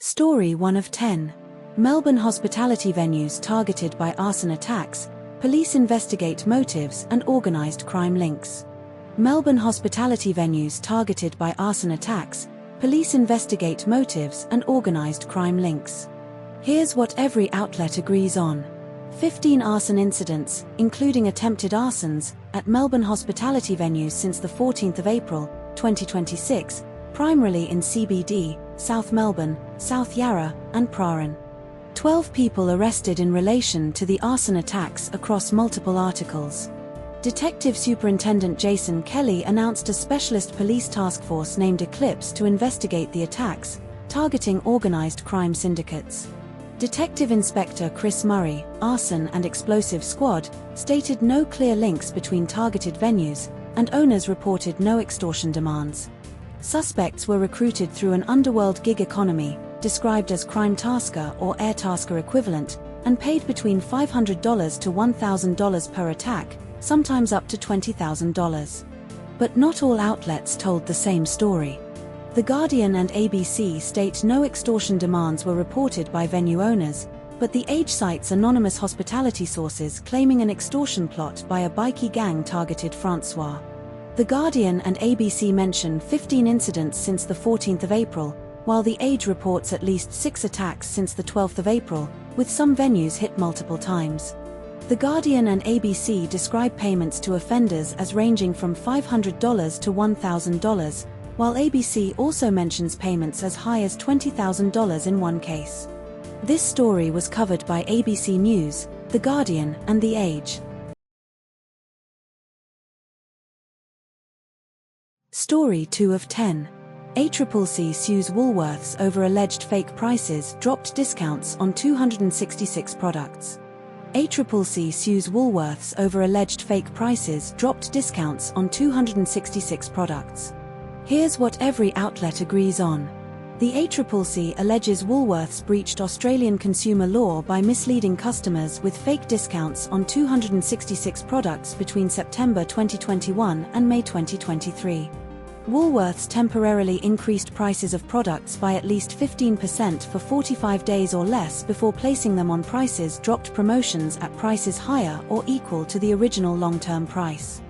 Story 1 of 10. Melbourne hospitality venues targeted by arson attacks, police investigate motives and organised crime links. Melbourne hospitality venues targeted by arson attacks, police investigate motives and organised crime links. Here's what every outlet agrees on. 15 arson incidents, including attempted arsons, at Melbourne hospitality venues since the 14th of April, 2026, primarily in CBD, South Melbourne, South Yarra, and Prahran. 12 people arrested in relation to the arson attacks across multiple articles. Detective Superintendent Jason Kelly announced a specialist police task force named Eclipse to investigate the attacks, targeting organised crime syndicates. Detective Inspector Chris Murray, Arson and Explosive Squad, stated no clear links between targeted venues, and owners reported no extortion demands. Suspects were recruited through an underworld gig economy, described as crime tasker or air tasker equivalent, and paid between $500 to $1,000 per attack, sometimes up to $20,000. But not all outlets told the same story. The Guardian and ABC state no extortion demands were reported by venue owners, but The Age cites anonymous hospitality sources claiming an extortion plot by a bikie gang targeted Francois. The Guardian and ABC mention 15 incidents since the 14th of April, while The Age reports at least 6 attacks since the 12th of April, with some venues hit multiple times. The Guardian and ABC describe payments to offenders as ranging from $500 to $1,000, while ABC also mentions payments as high as $20,000 in one case. This story was covered by ABC News, The Guardian, and The Age. Story 2 of 10. ACCC sues Woolworths over alleged fake prices, dropped discounts on 266 products. ACCC sues Woolworths over alleged fake prices, dropped discounts on 266 products. Here's what every outlet agrees on. The ACCC alleges Woolworths breached Australian consumer law by misleading customers with fake discounts on 266 products between September 2021 and May 2023. Woolworths temporarily increased prices of products by at least 15% for 45 days or less before placing them on prices dropped promotions at prices higher or equal to the original long-term price.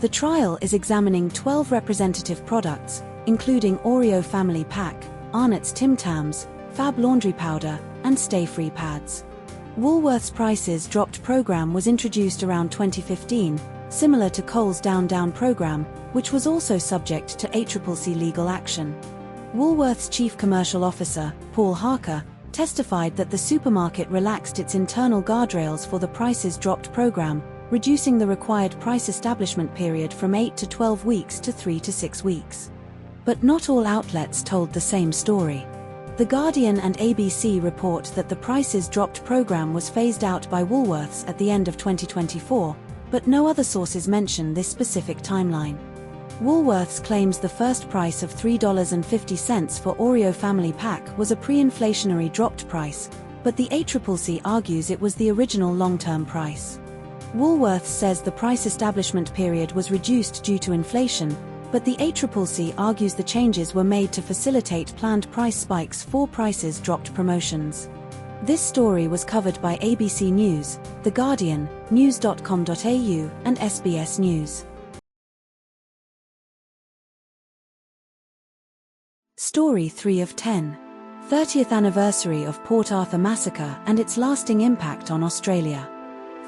The trial is examining 12 representative products, including Oreo Family Pack, Arnott's Tim Tams, Fab Laundry Powder, and Stay Free Pads. Woolworths' prices dropped program was introduced around 2015, similar to Coles' Down Down program, which was also subject to ACCC legal action. Woolworths' Chief Commercial Officer, Paul Harker, testified that the supermarket relaxed its internal guardrails for the prices dropped program, reducing the required price establishment period from 8 to 12 weeks to 3 to 6 weeks. But not all outlets told the same story. The Guardian and ABC report that the prices dropped program was phased out by Woolworths at the end of 2024, but no other sources mention this specific timeline. Woolworths claims the first price of $3.50 for Oreo Family Pack was a pre-inflationary dropped price, but the ACCC argues it was the original long-term price. Woolworths says the price establishment period was reduced due to inflation, but the ACCC argues the changes were made to facilitate planned price spikes for prices dropped promotions. This story was covered by ABC News, The Guardian, news.com.au, and SBS News. Story 3 of 10. 30th anniversary of Port Arthur massacre and its lasting impact on Australia.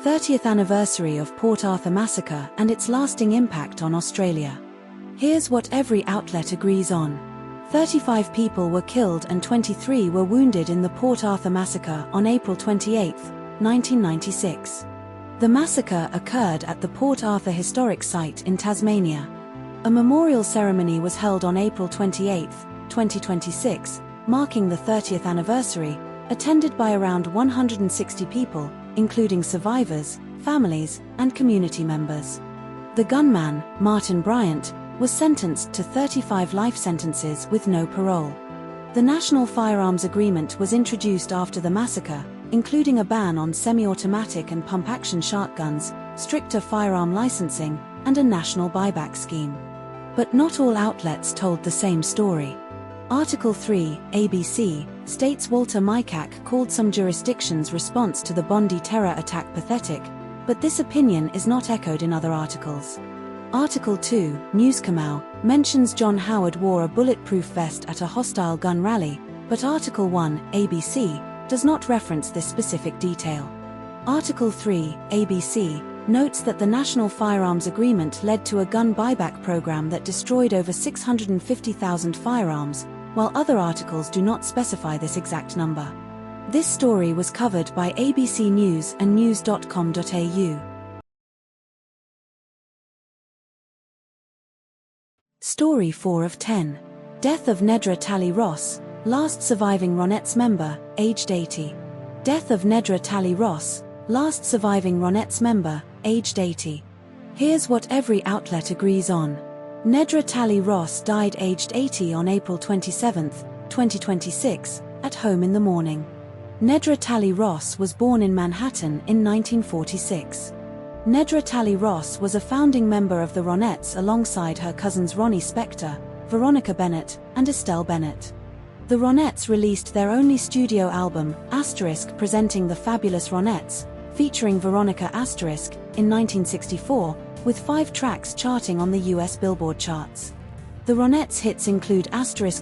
30th anniversary of Port Arthur massacre and its lasting impact on Australia. Here's what every outlet agrees on. 35 people were killed and 23 were wounded in the Port Arthur massacre on April 28, 1996. The massacre occurred at the Port Arthur Historic Site in Tasmania. A memorial ceremony was held on April 28, 2026, marking the 30th anniversary, attended by around 160 people, including survivors, families, and community members. The gunman, Martin Bryant, was sentenced to 35 life sentences with no parole. The National Firearms Agreement was introduced after the massacre, including a ban on semi-automatic and pump-action shotguns, stricter firearm licensing, and a national buyback scheme. But not all outlets told the same story. Article 3, ABC, states Walter Mycak called some jurisdictions' response to the Bondi terror attack pathetic, but this opinion is not echoed in other articles. Article 2, Newscamau, mentions John Howard wore a bulletproof vest at a hostile gun rally, but Article 1, ABC, does not reference this specific detail. Article 3, ABC, notes that the National Firearms Agreement led to a gun buyback program that destroyed over 650,000 firearms, while other articles do not specify this exact number. This story was covered by ABC News and news.com.au. Story 4 of 10. Death of Nedra Talley Ross, last surviving Ronettes member, aged 80. Death of Nedra Talley Ross, last surviving Ronettes member, aged 80. Here's what every outlet agrees on. Nedra Talley Ross died aged 80 on April 27, 2026, at home in the morning. Nedra Talley Ross was born in Manhattan in 1946. Nedra Talley Ross was a founding member of the Ronettes alongside her cousins Ronnie Spector, Veronica Bennett, and Estelle Bennett. The Ronettes released their only studio album, *, presenting the Fabulous Ronettes, featuring Veronica *, in 1964, with 5 tracks charting on the US Billboard charts. The Ronettes' hits include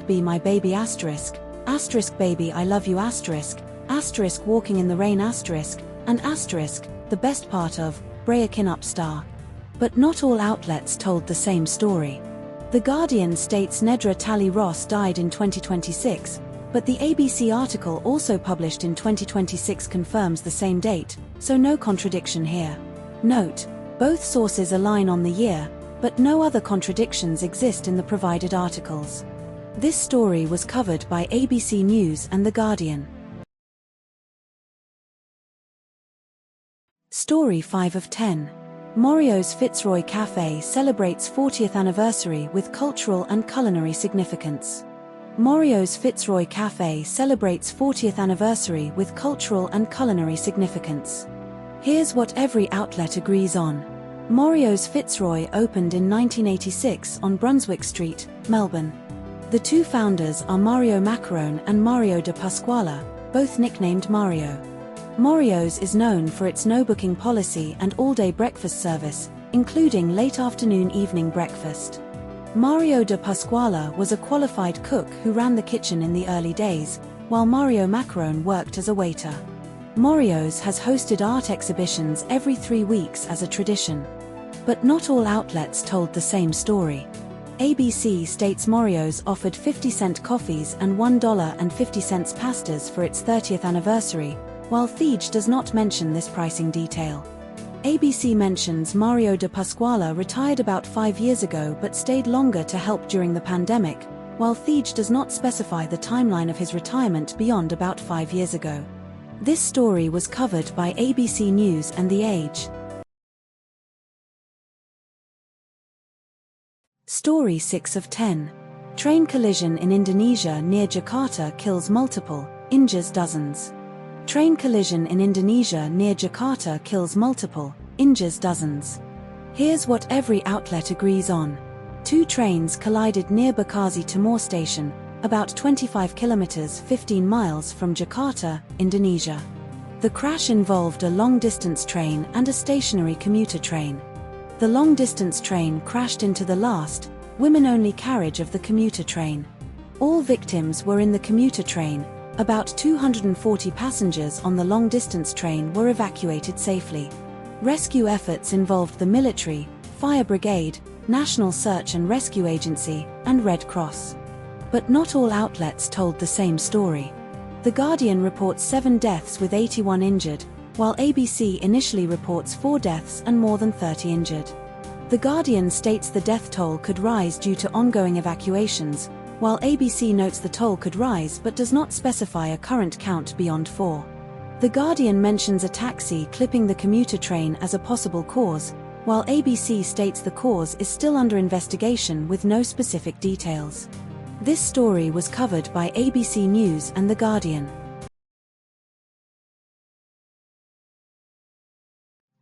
*Be My Baby *, *Baby I Love You *, Walking in the Rain *, and *, The Best Part of, Breakin' Up Star. But not all outlets told the same story. The Guardian states Nedra Talley Ross died in 2026, but the ABC article also published in 2026 confirms the same date, so no contradiction here. Note, both sources align on the year, but no other contradictions exist in the provided articles. This story was covered by ABC News and The Guardian. Story 5 of 10. Morio's Fitzroy Cafe celebrates 40th anniversary with cultural and culinary significance. Morio's Fitzroy Cafe celebrates 40th anniversary with cultural and culinary significance. Here's what every outlet agrees on. Morio's Fitzroy opened in 1986 on Brunswick Street, Melbourne. The two founders are Mario Macaron and Mario de Pasquala, both nicknamed Mario. Morio's is known for its no-booking policy and all-day breakfast service, including late afternoon-evening breakfast. Mario de Pasquala was a qualified cook who ran the kitchen in the early days, while Mario Macaron worked as a waiter. Morio's has hosted art exhibitions every 3 weeks as a tradition. But not all outlets told the same story. ABC states Morio's offered 50-cent coffees and $1.50 pastas for its 30th anniversary, while Thij does not mention this pricing detail. ABC mentions Mario de Pasquala retired about 5 years ago but stayed longer to help during the pandemic, while Thij does not specify the timeline of his retirement beyond about 5 years ago. This story was covered by ABC News and The Age. Story 6 of 10. Train collision in Indonesia near Jakarta kills multiple, injures dozens. Train collision in Indonesia near Jakarta kills multiple, injures dozens. Here's what every outlet agrees on. 2 trains collided near Bekasi Timur Station, about 25 kilometers 15 miles from Jakarta, Indonesia. The crash involved a long-distance train and a stationary commuter train. The long-distance train crashed into the last, women-only carriage of the commuter train. All victims were in the commuter train. About 240 passengers on the long-distance train were evacuated safely. Rescue efforts involved the military, fire brigade, National Search and Rescue Agency, and Red Cross. But not all outlets told the same story. The Guardian reports 7 deaths with 81 injured, while ABC initially reports 4 deaths and more than 30 injured. The Guardian states the death toll could rise due to ongoing evacuations, while ABC notes the toll could rise but does not specify a current count beyond 4. The Guardian mentions a taxi clipping the commuter train as a possible cause, while ABC states the cause is still under investigation with no specific details. This story was covered by ABC News and The Guardian.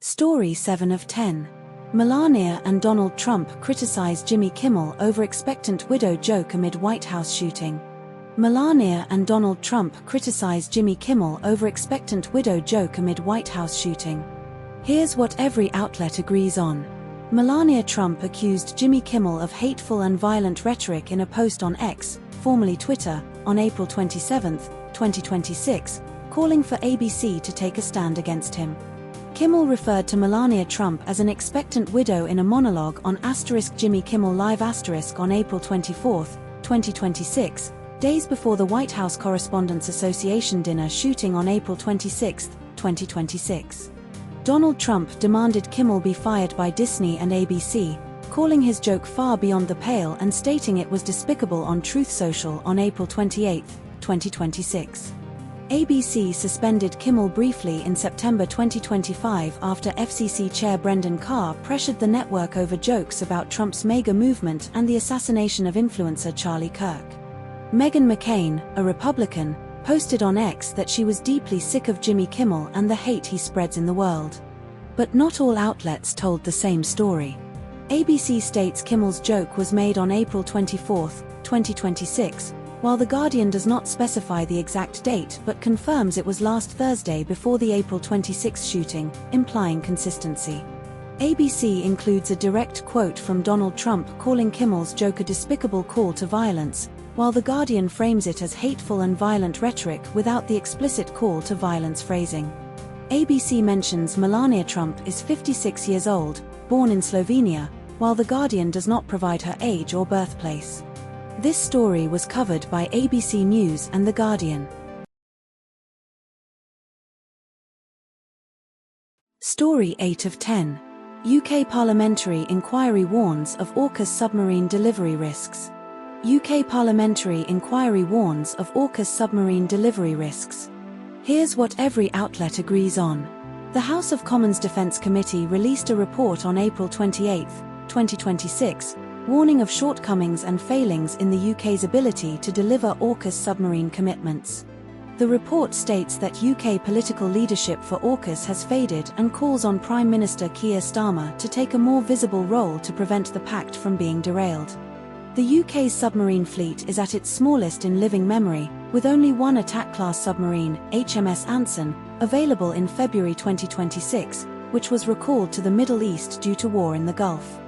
Story 7 of 10. Melania and Donald Trump criticize Jimmy Kimmel over expectant widow joke amid White House shooting. Melania and Donald Trump criticize Jimmy Kimmel over expectant widow joke amid White House shooting. Here's what every outlet agrees on. Melania Trump accused Jimmy Kimmel of hateful and violent rhetoric in a post on X, formerly Twitter, on April 27, 2026, calling for ABC to take a stand against him. Kimmel referred to Melania Trump as an expectant widow in a monologue on Jimmy Kimmel Live on April 24, 2026, days before the White House Correspondents' Association dinner shooting on April 26, 2026. Donald Trump demanded Kimmel be fired by Disney and ABC, calling his joke far beyond the pale and stating it was despicable on Truth Social on April 28, 2026. ABC suspended Kimmel briefly in September 2025 after FCC Chair Brendan Carr pressured the network over jokes about Trump's MAGA movement and the assassination of influencer Charlie Kirk. Meghan McCain, a Republican, posted on X that she was deeply sick of Jimmy Kimmel and the hate he spreads in the world. But not all outlets told the same story. ABC states Kimmel's joke was made on April 24, 2026, while The Guardian does not specify the exact date but confirms it was last Thursday before the April 26 shooting, implying consistency. ABC includes a direct quote from Donald Trump calling Kimmel's joke a despicable call to violence, while The Guardian frames it as hateful and violent rhetoric without the explicit call to violence phrasing. ABC mentions Melania Trump is 56 years old, born in Slovenia, while The Guardian does not provide her age or birthplace. This story was covered by ABC News and The Guardian. Story 8 of 10. UK Parliamentary Inquiry warns of AUKUS submarine delivery risks. UK Parliamentary Inquiry warns of AUKUS submarine delivery risks. Here's what every outlet agrees on. The House of Commons Defence Committee released a report on April 28, 2026, warning of shortcomings and failings in the UK's ability to deliver AUKUS submarine commitments. The report states that UK political leadership for AUKUS has faded and calls on Prime Minister Keir Starmer to take a more visible role to prevent the pact from being derailed. The UK's submarine fleet is at its smallest in living memory, with only one attack-class submarine, HMS Arson, available in February 2026, which was recalled to the Middle East due to war in the Gulf.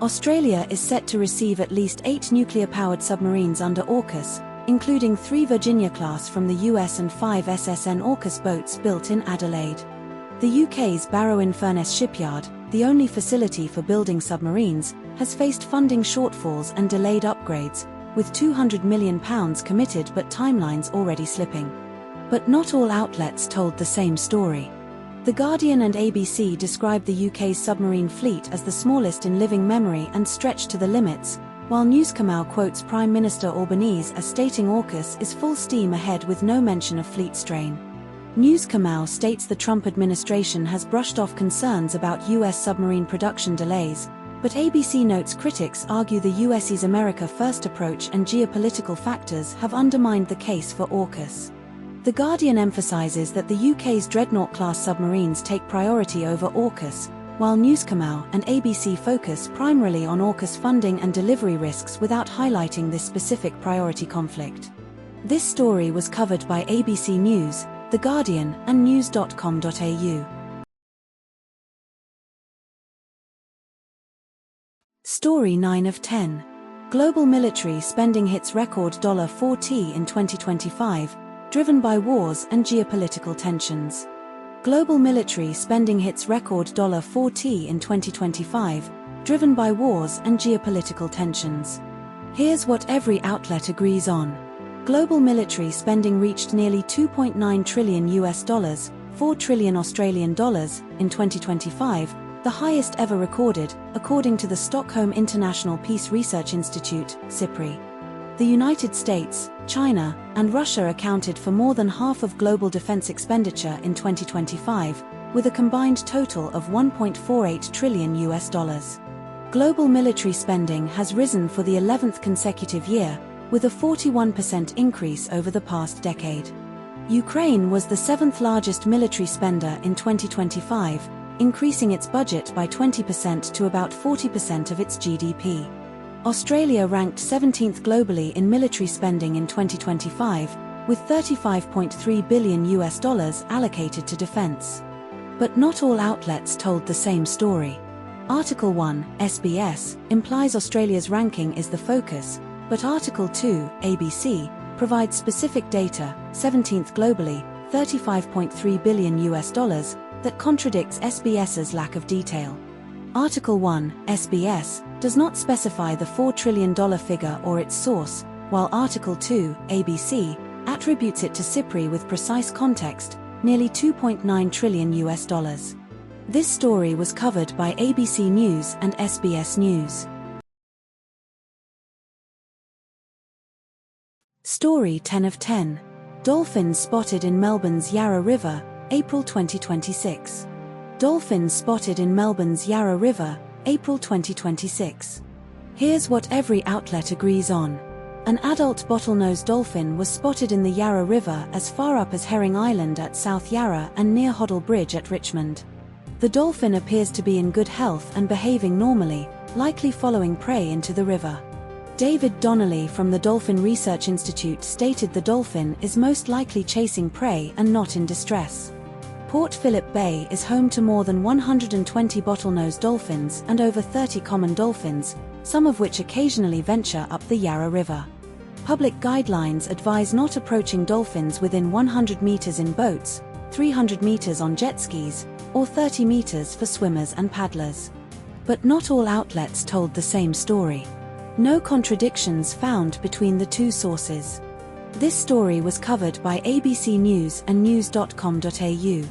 Australia is set to receive at least 8 nuclear-powered submarines under AUKUS, including 3 Virginia-class from the US and 5 SSN AUKUS boats built in Adelaide. The UK's Barrow-in-Furness shipyard, the only facility for building submarines, has faced funding shortfalls and delayed upgrades, with £200 million committed but timelines already slipping. But not all outlets told the same story. The Guardian and ABC described the UK's submarine fleet as the smallest in living memory and stretched to the limits, while Newscomau quotes Prime Minister Albanese as stating AUKUS is full steam ahead with no mention of fleet strain. Newscomau states the Trump administration has brushed off concerns about US submarine production delays, but ABC notes critics argue the US's America First approach and geopolitical factors have undermined the case for AUKUS. The Guardian emphasizes that the UK's Dreadnought-class submarines take priority over AUKUS, while Newscomau and ABC focus primarily on AUKUS funding and delivery risks without highlighting this specific priority conflict. This story was covered by ABC News, The Guardian, and news.com.au. Story 9 of 10. Global military spending hits record $4T in 2025, driven by wars and geopolitical tensions. Global military spending hits record $4T in 2025, driven by wars and geopolitical tensions. Here's what every outlet agrees on. Global military spending reached nearly $2.9 trillion $4 trillion Australian dollars in 2025, the highest ever recorded, according to the Stockholm International Peace Research Institute, SIPRI. The United States, China, and Russia accounted for more than half of global defense expenditure in 2025, with a combined total of $1.48 trillion. Global military spending has risen for the 11th consecutive year, with a 41% increase over the past decade. Ukraine was the 7th largest military spender in 2025, increasing its budget by 20% to about 40% of its GDP. Australia ranked 17th globally in military spending in 2025, with $35.3 billion allocated to defense. But not all outlets told the same story. Article 1, SBS, implies Australia's ranking is the focus, but Article 2, ABC, provides specific data, 17th globally, $35.3 billion, that contradicts SBS's lack of detail. Article 1, SBS, does not specify the $4 trillion figure or its source, while Article 2, ABC, attributes it to CIPRI with precise context, nearly $2.9 trillion. This story was covered by ABC News and SBS News. Story 10 of 10. Dolphins spotted in Melbourne's Yarra River, April 2026. Dolphins spotted in Melbourne's Yarra River, April 2026. Here's what every outlet agrees on. An adult bottlenose dolphin was spotted in the Yarra River as far up as Herring Island at South Yarra and near Hoddle Bridge at Richmond. The dolphin appears to be in good health and behaving normally, likely following prey into the river. David Donnelly from the Dolphin Research Institute stated the dolphin is most likely chasing prey and not in distress. Port Phillip Bay is home to more than 120 bottlenose dolphins and over 30 common dolphins, some of which occasionally venture up the Yarra River. Public guidelines advise not approaching dolphins within 100 meters in boats, 300 meters on jet skis, or 30 meters for swimmers and paddlers. But not all outlets told the same story. No contradictions found between the two sources. This story was covered by ABC News and news.com.au.